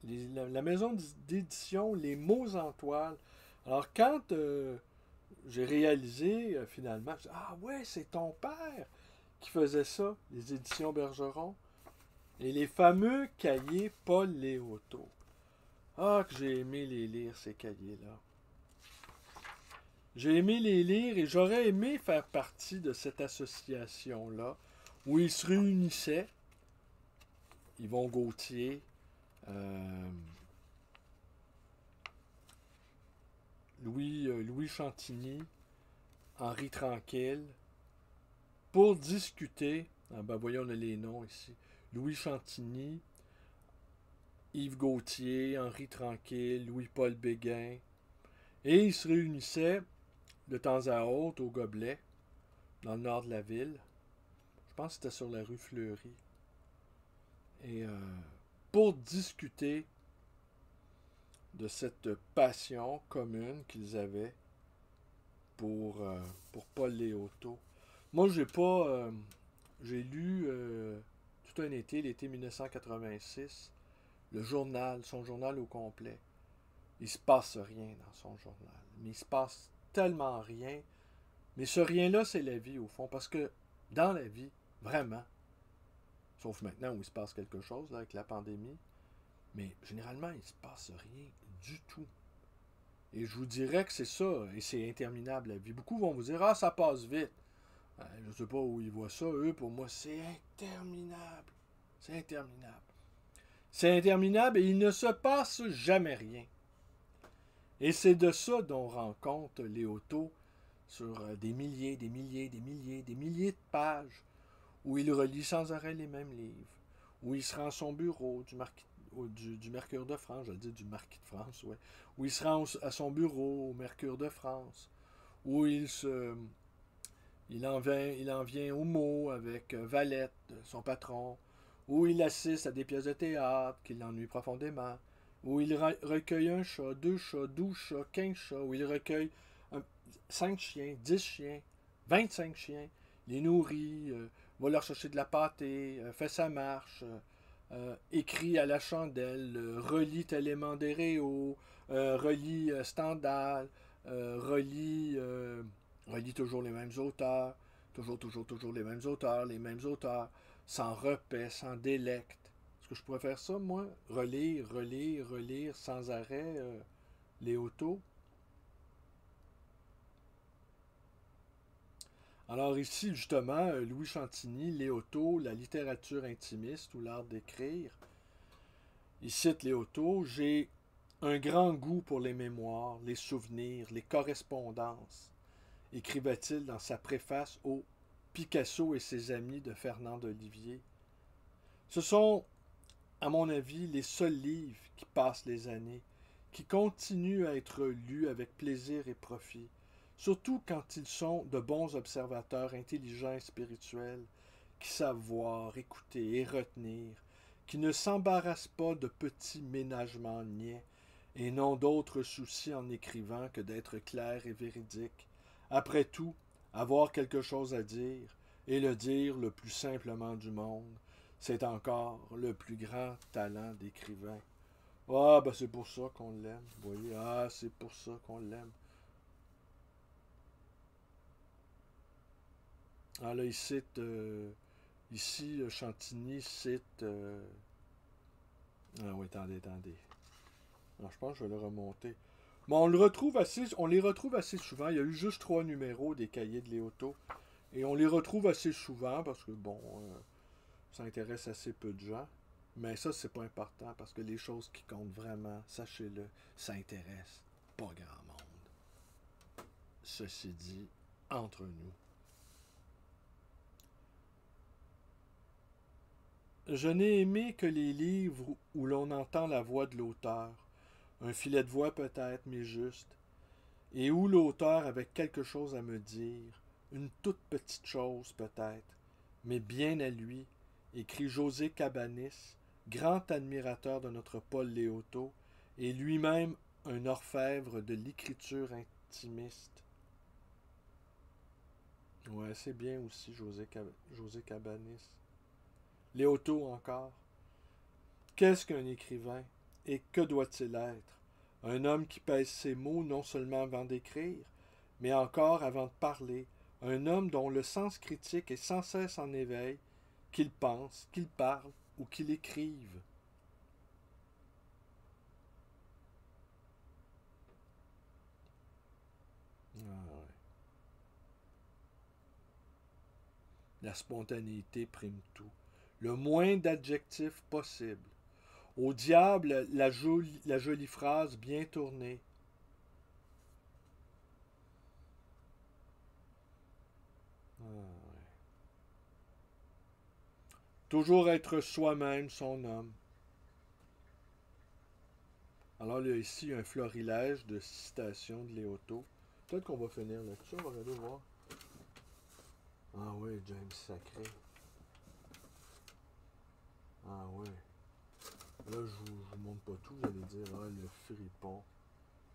La maison d'édition Les Mots en toile. Alors, quand j'ai réalisé, finalement, ah ouais, c'est ton père qui faisait ça, les éditions Bergeron. Et les fameux cahiers Paul Léoto. Ah, que j'ai aimé les lire, ces cahiers-là. J'ai aimé les lire et j'aurais aimé faire partie de cette association-là où ils se réunissaient. Yvon Gauthier, Louis Chantigny, Henri Tranquille, pour discuter. Ah ben voyons, on a les noms ici. Louis Chantigny, Yves Gauthier, Henri Tranquille, Louis-Paul Béguin. Et ils se réunissaient de temps à autre au Gobelet, dans le nord de la ville. Je pense que c'était sur la rue Fleury. Et pour discuter de cette passion commune qu'ils avaient pour Paul Léoto. Moi, j'ai lu tout un été, l'été 1986, le journal, son journal au complet. Il se passe rien dans son journal. Mais il se passe tellement rien. Mais ce rien-là, c'est la vie, au fond. Parce que dans la vie, vraiment, sauf maintenant où il se passe quelque chose là, avec la pandémie, mais généralement, il ne se passe rien du tout. Et je vous dirais que c'est ça, et c'est interminable la vie. Beaucoup vont vous dire, ah, ça passe vite. Je ne sais pas où ils voient ça, eux, pour moi, c'est interminable. C'est interminable. C'est interminable et il ne se passe jamais rien. Et c'est de ça dont rend compte Léoto sur des milliers de pages où il relit sans arrêt les mêmes livres, où il se rend à son bureau du Mercure de France, je le dis du Marquis de France, ouais, où il se rend à son bureau au Mercure de France, où il en vient au mot avec Valette, son patron, où il assiste à des pièces de théâtre qui l'ennuient profondément, où il recueille un chat, 2 chats, 12 chats, 15 chats, où il recueille 5 chiens, 10 chiens, 25 chiens, les nourrit, va leur chercher de la pâtée, fait sa marche, écrit à la chandelle, relit Téléman des Réaux, relit Stendhal, relit toujours les mêmes auteurs, toujours les mêmes auteurs, sans repaît, sans délecte. Est-ce que je pourrais faire ça, moi? Relire sans arrêt Léoto. Alors ici, justement, Louis Chantigny, Léoto, la littérature intimiste ou l'art d'écrire. Il cite Léoto. J'ai un grand goût pour les mémoires, les souvenirs, les correspondances, écrivait-il dans sa préface au Picasso et ses amis de Fernand d'Olivier. Ce sont, à mon avis, les seuls livres qui passent les années, qui continuent à être lus avec plaisir et profit, surtout quand ils sont de bons observateurs intelligents et spirituels, qui savent voir, écouter et retenir, qui ne s'embarrassent pas de petits ménagements niais, et n'ont d'autre souci en écrivant que d'être clairs et véridiques. Après tout, avoir quelque chose à dire, et le dire le plus simplement du monde, c'est encore le plus grand talent d'écrivain. Ah, ben c'est pour ça qu'on l'aime, vous voyez. Ah, c'est pour ça qu'on l'aime. Ah, là, il cite, ici, Chantigny cite... Ah oui, attendez. Alors, je pense que je vais le remonter. Bon, on les retrouve assez souvent. Il y a eu juste 3 numéros des cahiers de Léoto. Et on les retrouve assez souvent parce que, bon, ça intéresse assez peu de gens. Mais ça, c'est pas important parce que les choses qui comptent vraiment, sachez-le, ça intéresse pas grand monde. Ceci dit, entre nous. Je n'ai aimé que les livres où l'on entend la voix de l'auteur. Un filet de voix peut-être, mais juste. Et où l'auteur avait quelque chose à me dire, une toute petite chose peut-être, mais bien à lui, écrit José Cabanis, grand admirateur de notre Paul Léoto, et lui-même un orfèvre de l'écriture intimiste. Ouais, c'est bien aussi José Cabanis. Léoto encore. Qu'est-ce qu'un écrivain et que doit-il être? Un homme qui pèse ses mots non seulement avant d'écrire, mais encore avant de parler, un homme dont le sens critique est sans cesse en éveil, qu'il pense, qu'il parle ou qu'il écrive. Ah ouais. La spontanéité prime tout. Le moins d'adjectifs possible. Au diable, la jolie phrase bien tournée. Ah ouais. Toujours être soi-même son homme. Alors, il y a ici un florilège de citations de Léoto. Peut-être qu'on va finir là-dessus, on va aller voir. Ah oui, James Sacré. Ah oui. Là, je vous montre pas tout, vous allez dire, ah, le fripon,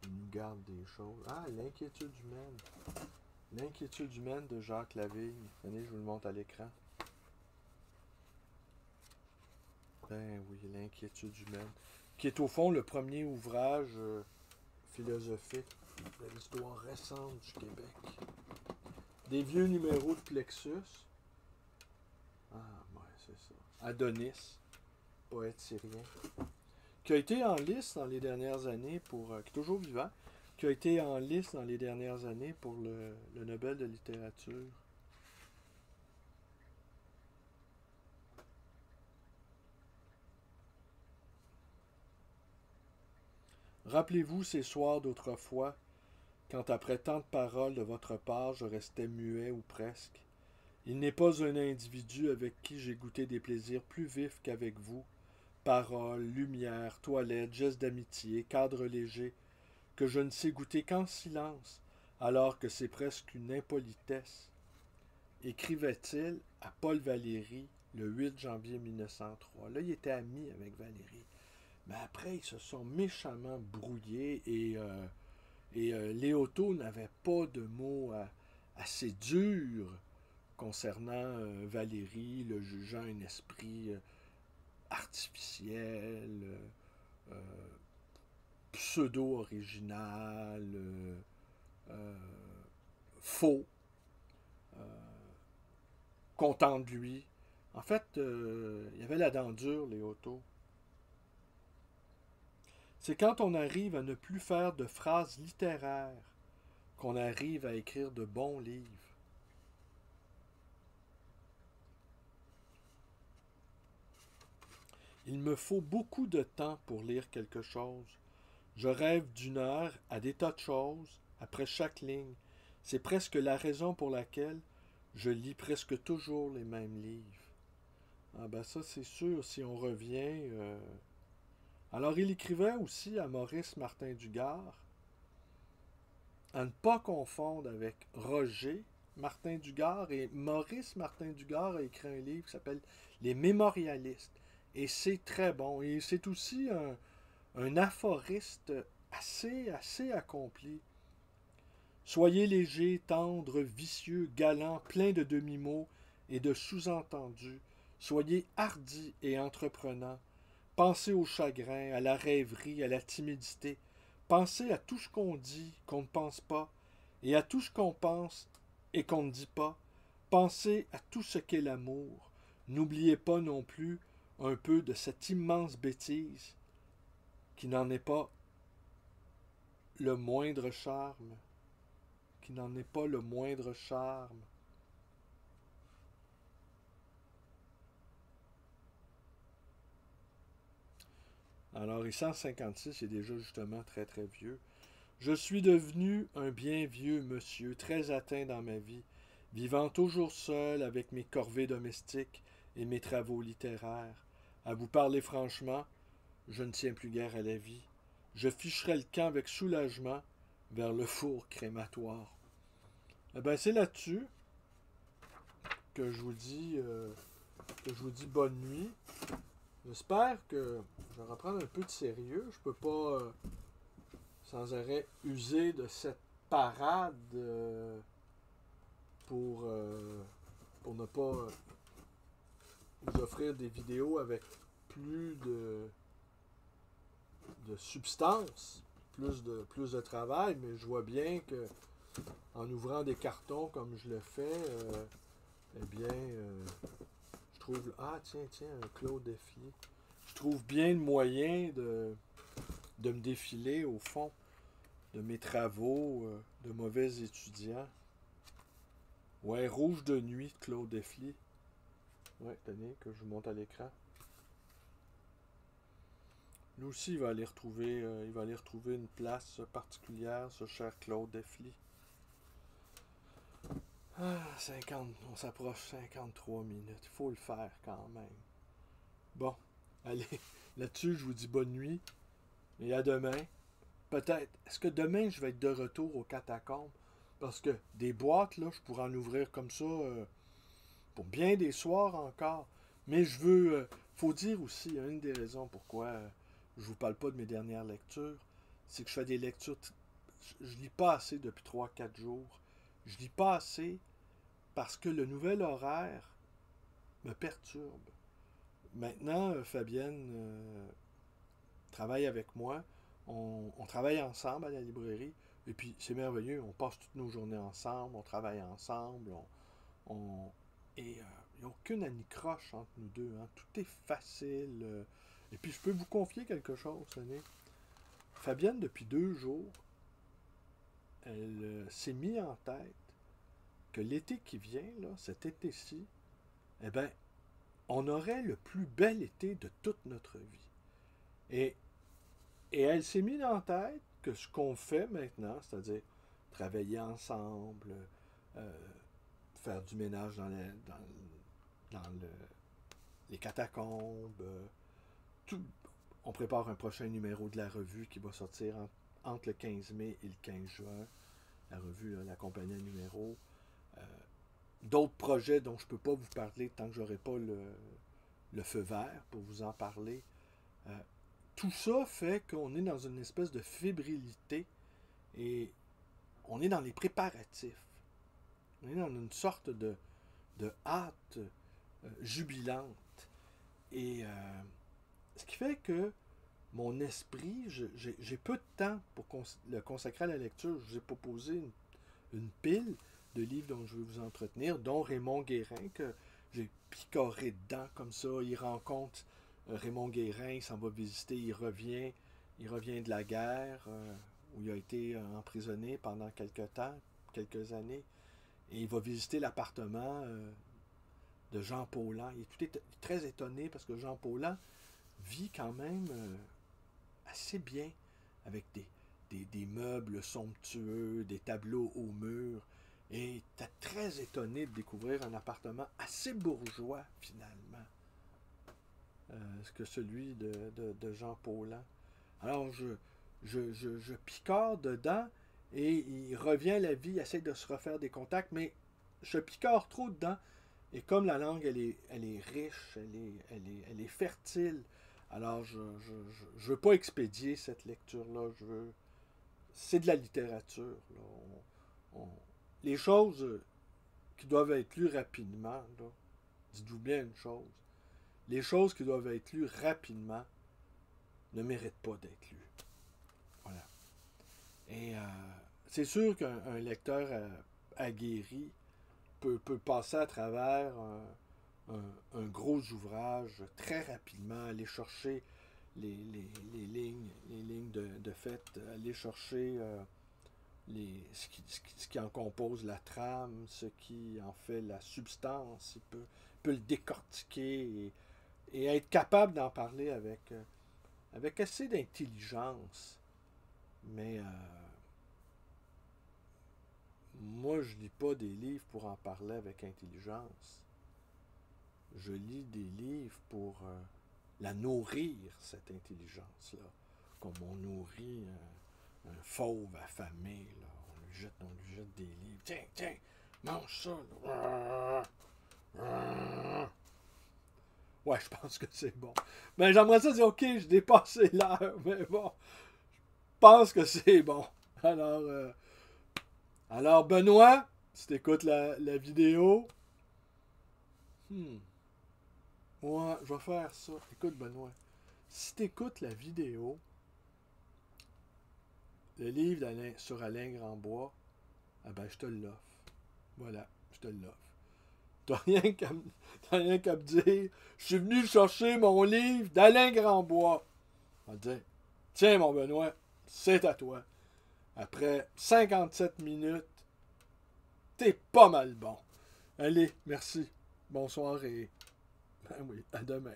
il nous garde des choses. Ah, l'inquiétude humaine. L'inquiétude humaine de Jacques Lavigne. Tenez, je vous le montre à l'écran. Ben oui, l'inquiétude humaine. Qui est au fond le premier ouvrage philosophique de l'histoire récente du Québec. Des vieux numéros de Plexus. Ah, ouais, c'est ça. Adonis, poète syrien. Qui a été en lice dans les dernières années pour. Qui est toujours vivant. Qui a été en lice dans les dernières années pour le Nobel de littérature. Rappelez-vous ces soirs d'autrefois, quand après tant de paroles de votre part, je restais muet ou presque. Il n'est pas un individu avec qui j'ai goûté des plaisirs plus vifs qu'avec vous. Paroles, lumière, toilette, gestes d'amitié, cadre léger, que je ne sais goûter qu'en silence, alors que c'est presque une impolitesse. Écrivait-il à Paul Valéry le 8 janvier 1903. Là, il était ami avec Valéry. Mais après, ils se sont méchamment brouillés et Léoto n'avait pas de mots assez durs concernant Valéry, le jugeant un esprit artificiel, euh, pseudo-original, euh, faux, euh, content de lui. En fait, il y avait la dent dure, Léoto. C'est quand on arrive à ne plus faire de phrases littéraires qu'on arrive à écrire de bons livres. Il me faut beaucoup de temps pour lire quelque chose. Je rêve d'une heure à des tas de choses, après chaque ligne. C'est presque la raison pour laquelle je lis presque toujours les mêmes livres. Ah ben ça c'est sûr, si on revient... Alors il écrivait aussi à Maurice Martin Dugard, à ne pas confondre avec Roger Martin Dugard, et Maurice Martin Dugard a écrit un livre qui s'appelle Les Mémorialistes. Et c'est très bon. Et c'est aussi un aphoriste assez accompli. Soyez léger, tendre, vicieux, galant, plein de demi-mots et de sous-entendus. Soyez hardi et entreprenant. Pensez au chagrin, à la rêverie, à la timidité. Pensez à tout ce qu'on dit, qu'on ne pense pas, et à tout ce qu'on pense et qu'on ne dit pas. Pensez à tout ce qu'est l'amour. N'oubliez pas non plus un peu de cette immense bêtise qui n'en est pas le moindre charme. Qui n'en est pas le moindre charme. Alors, et 156 est déjà justement très très vieux. Je suis devenu un bien vieux monsieur, très atteint dans ma vie, vivant toujours seul avec mes corvées domestiques et mes travaux littéraires. À vous parler franchement, je ne tiens plus guère à la vie. Je ficherai le camp avec soulagement vers le four crématoire. Eh ben, c'est là-dessus que je vous dis bonne nuit. J'espère que je vais reprendre un peu de sérieux. Je peux pas sans arrêt user de cette parade pour ne pas vous offrir des vidéos avec plus de substance, plus de travail, mais je vois bien que en ouvrant des cartons comme je le fais, eh bien, je trouve... Ah, tiens, un Claude Défier. Je trouve bien le moyen de me défiler au fond de mes travaux de mauvais étudiants. Ouais, Rouge de nuit de Claude Défier. Ouais, tenez, que je vous monte à l'écran. Lui aussi, il va aller retrouver une place particulière, ce cher Claude Défier. Ah, 50, on s'approche 53 minutes. Il faut le faire quand même. Bon, allez, là-dessus, je vous dis bonne nuit. Et à demain. Peut-être. Est-ce que demain, je vais être de retour aux catacombes? Parce que des boîtes, là, je pourrais en ouvrir comme ça pour bien des soirs encore. Mais je veux... faut dire aussi, une des raisons pourquoi je vous parle pas de mes dernières lectures, c'est que je fais des lectures... Je lis pas assez depuis 3-4 jours. Je lis pas assez parce que le nouvel horaire me perturbe. Maintenant, Fabienne travaille avec moi. On travaille ensemble à la librairie. Et puis, c'est merveilleux. On passe toutes nos journées ensemble. On travaille ensemble. Et il n'y a aucune anicroche entre nous deux. Hein. Tout est facile. Et puis, je peux vous confier quelque chose, Sonny. Fabienne, depuis 2 jours, elle s'est mis en tête que l'été qui vient, là, cet été-ci, eh bien, on aurait le plus bel été de toute notre vie. Et elle s'est mis en tête que ce qu'on fait maintenant, c'est-à-dire travailler ensemble, faire du ménage dans les catacombes, on prépare un prochain numéro de la revue qui va sortir entre le 15 mai et le 15 juin. La revue, la compagnie numéro. D'autres projets dont je ne peux pas vous parler tant que je n'aurai pas le feu vert pour vous en parler. Tout ça fait qu'on est dans une espèce de fébrilité et on est dans les préparatifs. On est dans une sorte de hâte jubilante. Et ce qui fait que mon esprit, j'ai peu de temps pour le consacrer à la lecture. Je vous ai proposé une pile de livres dont je vais vous entretenir, dont Raymond Guérin, que j'ai picoré dedans comme ça. Il rencontre Raymond Guérin, il s'en va visiter, il revient de la guerre, où il a été emprisonné pendant quelques années, et il va visiter l'appartement de Jean Paulhan. Il est très étonné parce que Jean Paulhan vit quand même assez bien avec des meubles somptueux, des tableaux au mur. Et t'es très étonné de découvrir un appartement assez bourgeois, finalement, que celui de Jean Paulhan. Alors, je picore dedans, et il revient à la vie, il essaie de se refaire des contacts, mais je picore trop dedans. Et comme la langue, elle est riche, elle est fertile, alors je veux pas expédier cette lecture-là. C'est de la littérature. Là. Les choses qui doivent être lues rapidement, là, dites-vous bien une chose, les choses qui doivent être lues rapidement ne méritent pas d'être lues. Voilà. Et c'est sûr qu'un lecteur aguerri peut passer à travers un gros ouvrage très rapidement, aller chercher les lignes de fait, aller chercher ce qui en compose la trame, ce qui en fait la substance. Il peut le décortiquer et être capable d'en parler avec assez d'intelligence. Mais moi, je lis pas des livres pour en parler avec intelligence. Je lis des livres pour la nourrir, cette intelligence-là. Comme on nourrit un fauve affamé, là. On lui jette des livres. Tiens, mange ça, là. Ouais, je pense que c'est bon. Mais j'aimerais ça dire, ok, je dépassé l'heure, mais bon, je pense que c'est bon. Alors Benoît, si tu écoutes la vidéo, moi, je vais faire ça. Écoute, Benoît, si tu écoutes la vidéo, le livre sur Alain Grandbois, ah ben, je te l'offre. Voilà, je te l'offre. T'as rien qu'à me dire, je suis venu chercher mon livre d'Alain Grandbois. On va te dire, tiens, mon Benoît, c'est à toi. Après 57 minutes, t'es pas mal bon. Allez, merci. Bonsoir et... Ben oui, à demain.